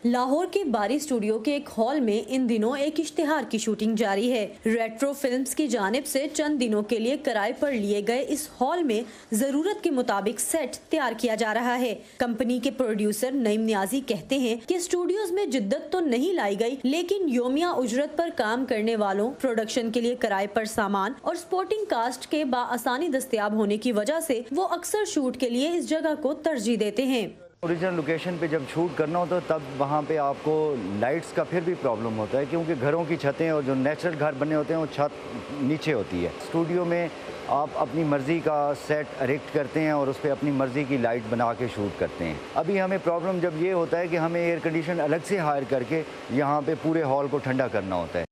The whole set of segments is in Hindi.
लाहौर के बारी स्टूडियो के एक हॉल में इन दिनों एक इश्तिहार की शूटिंग जारी है। रेट्रो फिल्म्स की जानिब से चंद दिनों के लिए किराए पर लिए गए इस हॉल में जरूरत के मुताबिक सेट तैयार किया जा रहा है। कंपनी के प्रोड्यूसर नईम नियाजी कहते हैं कि स्टूडियोज में जिद्दत तो नहीं लाई गई, लेकिन योमिया उजरत पर काम करने वालों, प्रोडक्शन के लिए किराए पर सामान और स्पोर्टिंग कास्ट के बाआसानी दस्तयाब होने की वजह से वो अक्सर शूट के लिए इस जगह को तरजीह देते हैं। ओरिजिनल लोकेशन पे जब शूट करना होता है तब वहाँ पे आपको लाइट्स का फिर भी प्रॉब्लम होता है, क्योंकि घरों की छतें और जो नेचुरल घर बने होते हैं वो छत नीचे होती है। स्टूडियो में आप अपनी मर्ज़ी का सेट अरेक्ट करते हैं और उस पर अपनी मर्ज़ी की लाइट बना के शूट करते हैं। अभी हमें प्रॉब्लम जब ये होता है कि हमें एयर कंडीशन अलग से हायर करके यहाँ पे पूरे हॉल को ठंडा करना होता है।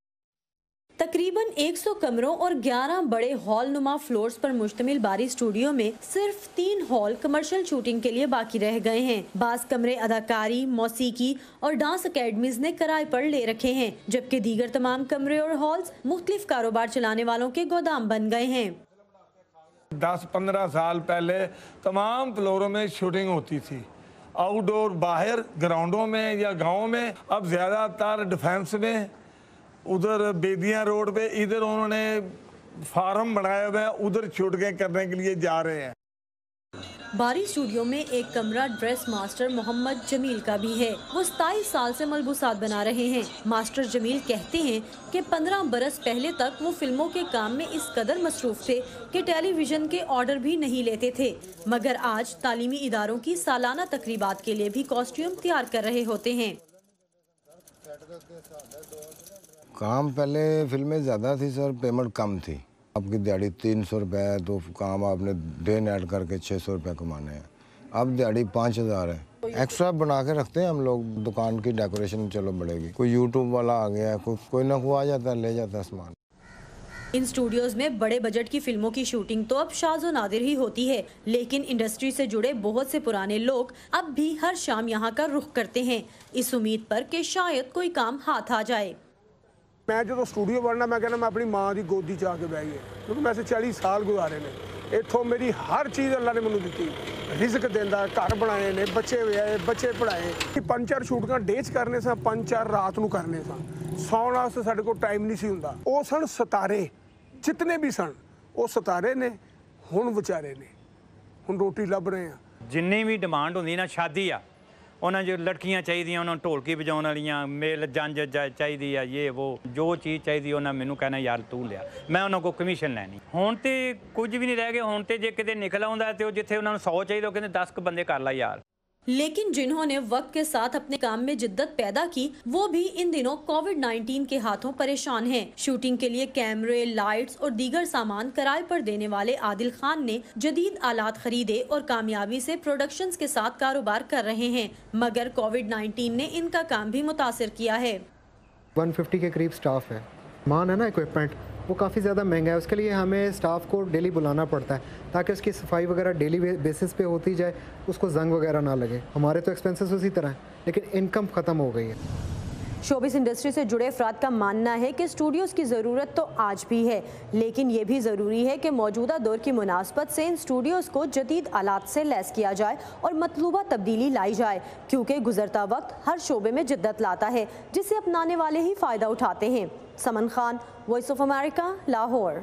तकरीबन 100 कमरों और 11 बड़े हॉल नुमा फ्लोर्स पर मुश्तमिल बारी स्टूडियो में सिर्फ 3 हॉल कमर्शियल शूटिंग के लिए बाकी रह गए हैं। बास कमरे अदाकारी, मौसीकी और डांस अकेडमीज ने किराए पर ले रखे हैं, जबकि दीगर तमाम कमरे और हॉल्स मुख्तलिफ कारोबार चलाने वालों के गोदाम बन गए हैं। 10-15 साल पहले तमाम फ्लोरों में शूटिंग होती थी, आउटडोर बाहर ग्राउंडों में या गाँव में। अब ज्यादातर डिफेंस में, उधर बेदियां रोड पे, इधर उन्होंने फार्म बनाया हुआ है, उधर शूटिंग करने के लिए जा रहे हैं। बारी स्टूडियो में एक कमरा ड्रेस मास्टर मोहम्मद जमील का भी है। वो 27 साल से मलबूसात बना रहे हैं। मास्टर जमील कहते हैं कि 15 बरस पहले तक वो फिल्मों के काम में इस कदर मसरूफ थे कि टेलीविजन के ऑर्डर भी नहीं लेते थे, मगर आज तालीमी इदारों की सालाना तकरीबात के लिए भी कॉस्ट्यूम तैयार कर रहे होते हैं। काम पहले फिल्में ज़्यादा थी सर, पेमेंट कम थी। आपकी दिहाड़ी 300 रुपये है तो काम आपने दिन ऐड करके 600 रुपये कमाने हैं। अब दिहाड़ी 5000 है। एक्स्ट्रा बना के रखते हैं हम लोग, दुकान की डेकोरेशन चलो बढ़ेगी। कोई यूट्यूब वाला आ गया, कोई ना कोई आ जाता है, ले जाता है सामान। इन स्टूडियोज में बड़े बजट की फिल्मों की शूटिंग तो अब शाज़ो नादिर ही होती है, लेकिन इंडस्ट्री से जुड़े बहुत से पुराने लोग अब भी हर शाम यहाँ का रुख करते हैं, इस उम्मीद पर कि शायद कोई काम हाथ आ जाए। मैं जो स्टूडियो बनना, मैं कहना मैं अपनी माँ की गोदी च आके बह गया, क्योंकि मैं 40 साल गुजारे ने। इतों मेरी हर चीज़ अल्लाह ने मैनू दी, रिस्क देंदा, घर बनाए ने, बच्चे व्याए, बच्चे पढ़ाए। 5-4 शूटिंगां डे च करने सा, 5-4 रात नूं करने सा। सौण वास्ते साडे कोल टाइम नहीं सी हुंदा। वो सन सितारे, जितने भी सन वो सितारे ने, हुण विचारे ने, हुण रोटी लभ रहे हैं। जिन्नी भी डिमांड होंदी ना, शादी आ उन्होंने जो लड़कियां चाहिए, उन्होंने ढोलकी बजाने वालियां, मेल जंज चाहिए है, ये वो जो चीज़ चाहिए उन्हें मैनू कहना यार तू लिया, मैं उन्होंने को कमीशन लैनी। हुण तो कुछ भी नहीं रह गए। हुण तो जे किते निकल आउंदा ते जिथे उन्होंने 100 चाहिए वो कहते 10 बंदे कर ला यार। लेकिन जिन्होंने वक्त के साथ अपने काम में जिद्दत पैदा की, वो भी इन दिनों कोविड-19 के हाथों परेशान हैं। शूटिंग के लिए कैमरे, लाइट्स और दीगर सामान किराए पर देने वाले आदिल खान ने जदीद आलात खरीदे और कामयाबी से प्रोडक्शंस के साथ कारोबार कर रहे हैं, मगर कोविड-19 ने इनका काम भी मुतासिर किया है। 150 के करीब स्टाफ है। मान है ना, इक्विपमेंट वो काफ़ी ज़्यादा महंगा है, उसके लिए हमें स्टाफ को डेली बुलाना पड़ता है ताकि उसकी सफाई वगैरह डेली बेसिस पे होती जाए, उसको जंग वगैरह ना लगे। हमारे तो एक्सपेंसेस उसी तरह हैं, लेकिन इनकम ख़त्म हो गई है। शोबिस इंडस्ट्री से जुड़े अफराद का मानना है कि स्टूडियोज़ की ज़रूरत तो आज भी है, लेकिन ये भी ज़रूरी है कि मौजूदा दौर की मुनासबत से इन स्टूडियोज़ को जदीद आलात से लैस किया जाए और मतलूबा तब्दीली लाई जाए, क्योंकि गुजरता वक्त हर शोबे में जिद्दत लाता है, जिसे अपनाने वाले ही फ़ायदा उठाते हैं। Saman Khan, voice of America, Lahore.